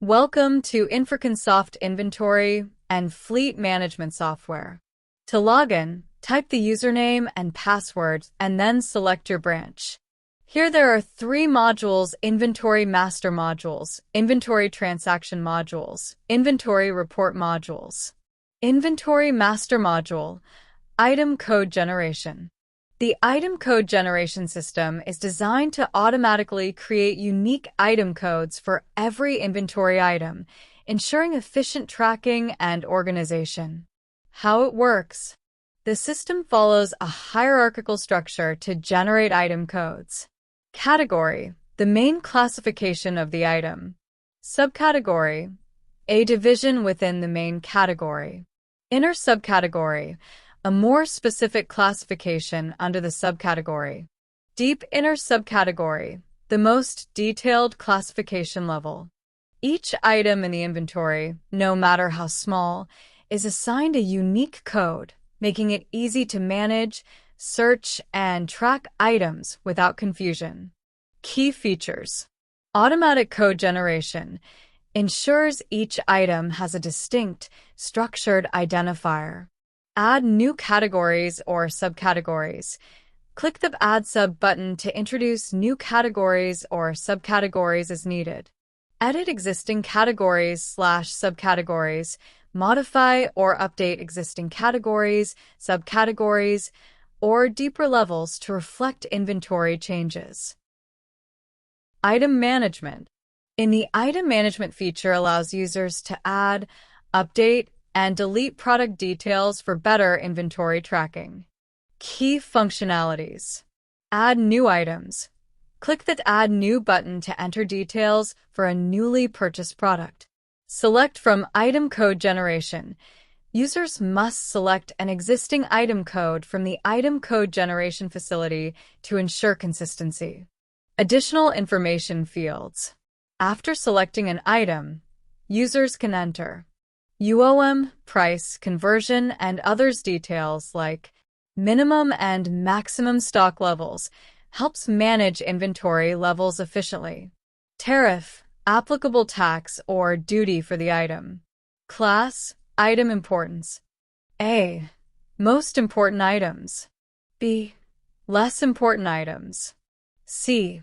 Welcome to Infraconsoft Inventory and Fleet Management Software. To log in, type the username and password and then select your branch. Here there are three modules: Inventory Master modules, Inventory Transaction modules, Inventory Report modules. Inventory Master module, Item Code Generation. The item code generation system is designed to automatically create unique item codes for every inventory item, ensuring efficient tracking and organization. How it works. The system follows a hierarchical structure to generate item codes. Category, the main classification of the item. Subcategory, a division within the main category. Inner subcategory, a more specific classification under the subcategory. Deep inner subcategory, the most detailed classification level. Each item in the inventory, no matter how small, is assigned a unique code, making it easy to manage, search, and track items without confusion. Key features. Automatic code generation ensures each item has a distinct, structured identifier. Add new categories or subcategories. Click the Add Sub button to introduce new categories or subcategories as needed. Edit existing categories/subcategories. Modify or update existing categories, subcategories, or deeper levels to reflect inventory changes. Item management. In the item management feature allows users to add, update, and delete product details for better inventory tracking. Key functionalities. Add new items. Click the Add New button to enter details for a newly purchased product. Select from Item Code Generation. Users must select an existing item code from the Item Code Generation facility to ensure consistency. Additional information fields. After selecting an item, users can enter UOM, price, conversion, and others details like minimum and maximum stock levels, helps manage inventory levels efficiently. Tariff, applicable tax or duty for the item. Class, item importance. A, most important items. B, less important items. C,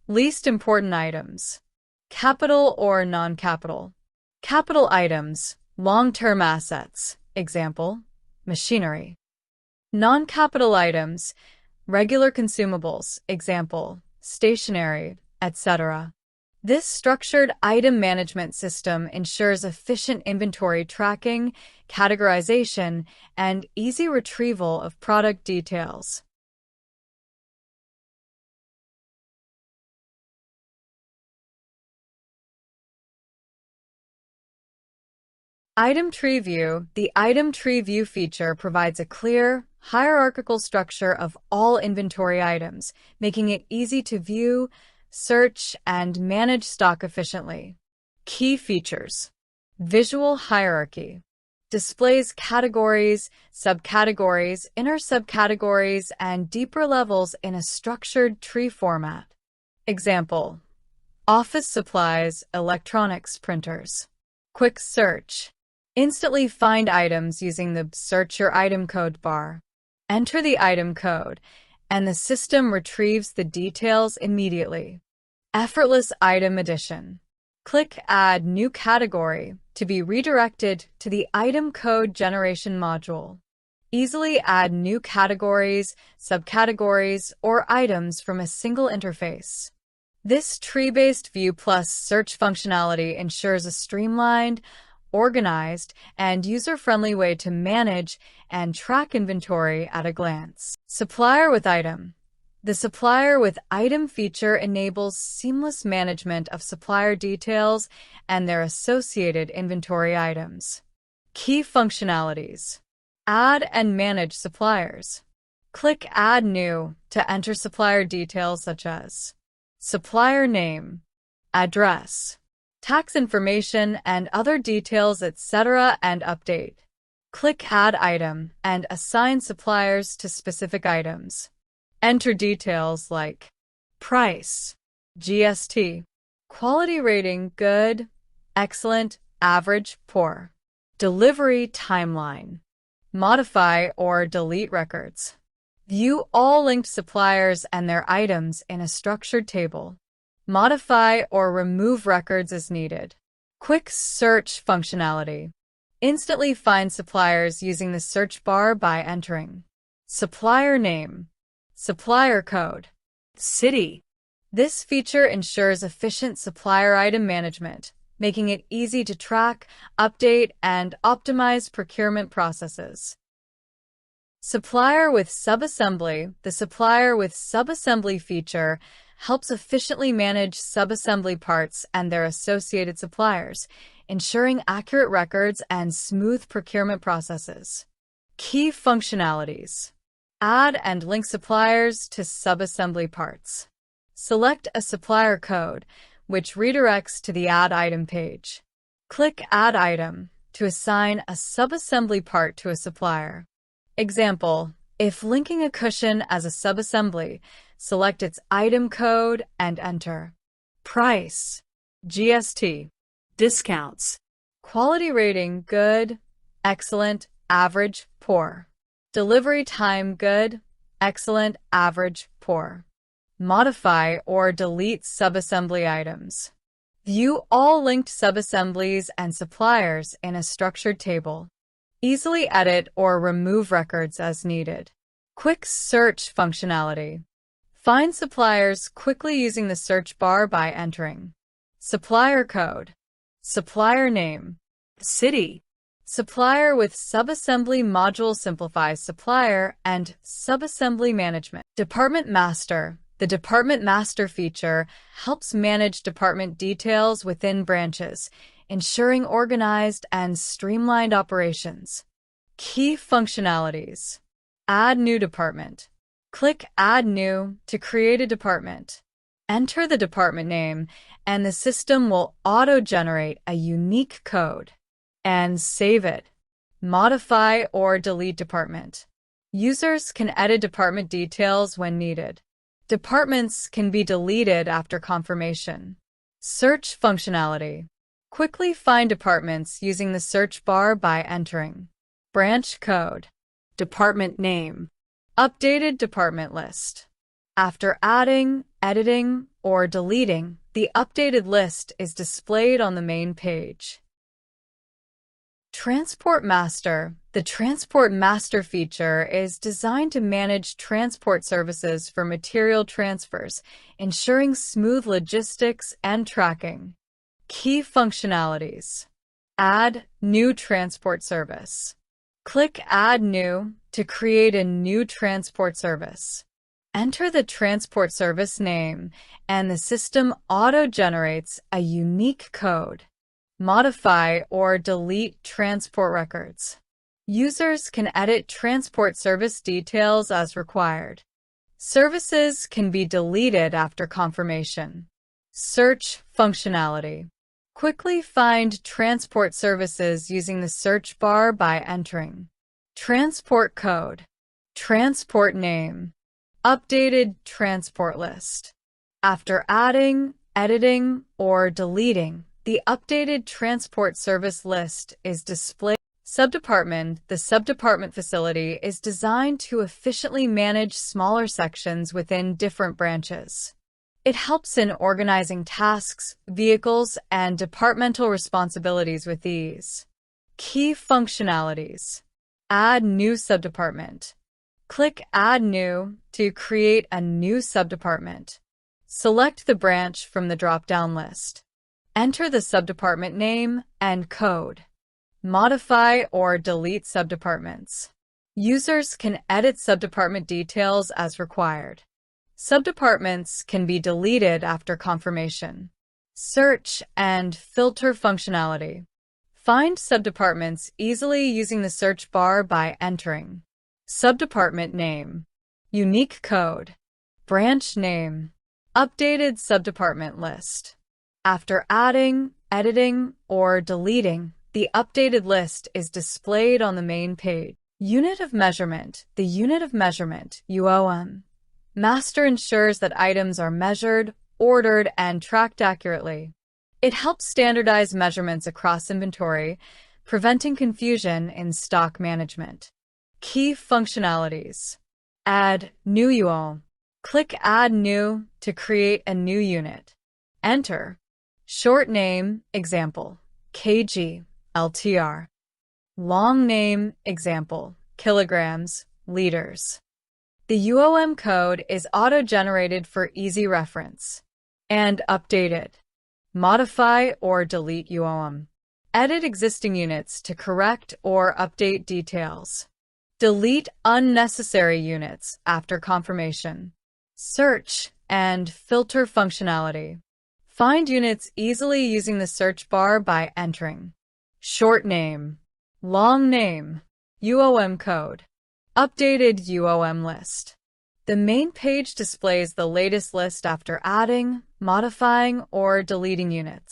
least important items. Capital or non-capital. Capital items, long-term assets, example, machinery. Non-capital items, regular consumables, example, stationery, etc. This structured item management system ensures efficient inventory tracking, categorization, and easy retrieval of product details. Item Tree View. The Item Tree View feature provides a clear, hierarchical structure of all inventory items, making it easy to view, search, and manage stock efficiently. Key features. Visual hierarchy. Displays categories, subcategories, inner subcategories, and deeper levels in a structured tree format. Example: office supplies, electronics, printers. Quick search. Instantly find items using the Search Your Item Code bar. Enter the item code, and the system retrieves the details immediately. Effortless item addition. Click Add New Category to be redirected to the Item Code Generation module. Easily add new categories, subcategories, or items from a single interface. This tree-based view plus search functionality ensures a streamlined, organized, and user-friendly way to manage and track inventory at a glance. Supplier with Item. The Supplier with Item feature enables seamless management of supplier details and their associated inventory items. Key functionalities. Add and manage suppliers. Click Add New to enter supplier details such as supplier name, address, tax information, and other details, etc., and update. Click Add Item and assign suppliers to specific items. Enter details like price, GST, quality rating good, excellent, average, poor. Delivery timeline. Modify or delete records. View all linked suppliers and their items in a structured table. Modify or remove records as needed. Quick search functionality. Instantly find suppliers using the search bar by entering supplier name, supplier code, city. This feature ensures efficient supplier item management, making it easy to track, update, and optimize procurement processes. Supplier with subassembly. The supplier with subassembly feature helps efficiently manage subassembly parts and their associated suppliers, ensuring accurate records and smooth procurement processes. Key functionalities. Add and link suppliers to subassembly parts. Select a supplier code, which redirects to the Add Item page. Click Add Item to assign a subassembly part to a supplier. Example, if linking a cushion as a subassembly, select its item code and enter. Price, GST, discounts. Quality rating, good, excellent, average, poor. Delivery time, good, excellent, average, poor. Modify or delete subassembly items. View all linked subassemblies and suppliers in a structured table. Easily edit or remove records as needed. Quick search functionality. Find suppliers quickly using the search bar by entering supplier code, supplier name, city. Supplier with subassembly module simplifies supplier and subassembly management. Department Master. The Department Master feature helps manage department details within branches, ensuring organized and streamlined operations. Key functionalities. Add new department. Click Add New to create a department. Enter the department name, and the system will auto-generate a unique code. And save it. Modify or delete department. Users can edit department details when needed. Departments can be deleted after confirmation. Search functionality. Quickly find departments using the search bar by entering branch code, department name, updated department list. After adding, editing, or deleting, the updated list is displayed on the main page. Transport Master. The Transport Master feature is designed to manage transport services for material transfers, ensuring smooth logistics and tracking. Key functionalities. Add new transport service. Click Add New to create a new transport service. Enter the transport service name, and the system auto-generates a unique code. Modify or delete transport records. Users can edit transport service details as required. Services can be deleted after confirmation. Search functionality. Quickly find transport services using the search bar by entering transport code, transport name, updated transport list. After adding, editing, or deleting, the updated transport service list is displayed. Subdepartment. The subdepartment facility is designed to efficiently manage smaller sections within different branches. It helps in organizing tasks, vehicles, and departmental responsibilities with ease. Key functionalities. Add new subdepartment. Click Add New to create a new subdepartment. Select the branch from the drop-down list. Enter the subdepartment name and code. Modify or delete subdepartments. Users can edit subdepartment details as required. Subdepartments can be deleted after confirmation. Search and filter functionality. Find subdepartments easily using the search bar by entering subdepartment name, unique code, branch name, updated subdepartment list. After adding, editing, or deleting, the updated list is displayed on the main page. Unit of measurement. The unit of measurement, UOM. Master ensures that items are measured, ordered, and tracked accurately. It helps standardize measurements across inventory, preventing confusion in stock management. Key functionalities. Add new UO. Click Add New to create a new unit. Enter. Short name, example, kg, LTR. Long name, example, kilograms, liters. The UOM code is auto-generated for easy reference. And updated. Modify or delete UOM. Edit existing units to correct or update details. Delete unnecessary units after confirmation. Search and filter functionality. Find units easily using the search bar by entering short name, long name, UOM code, updated UOM list. The main page displays the latest list after adding, modifying, or deleting units.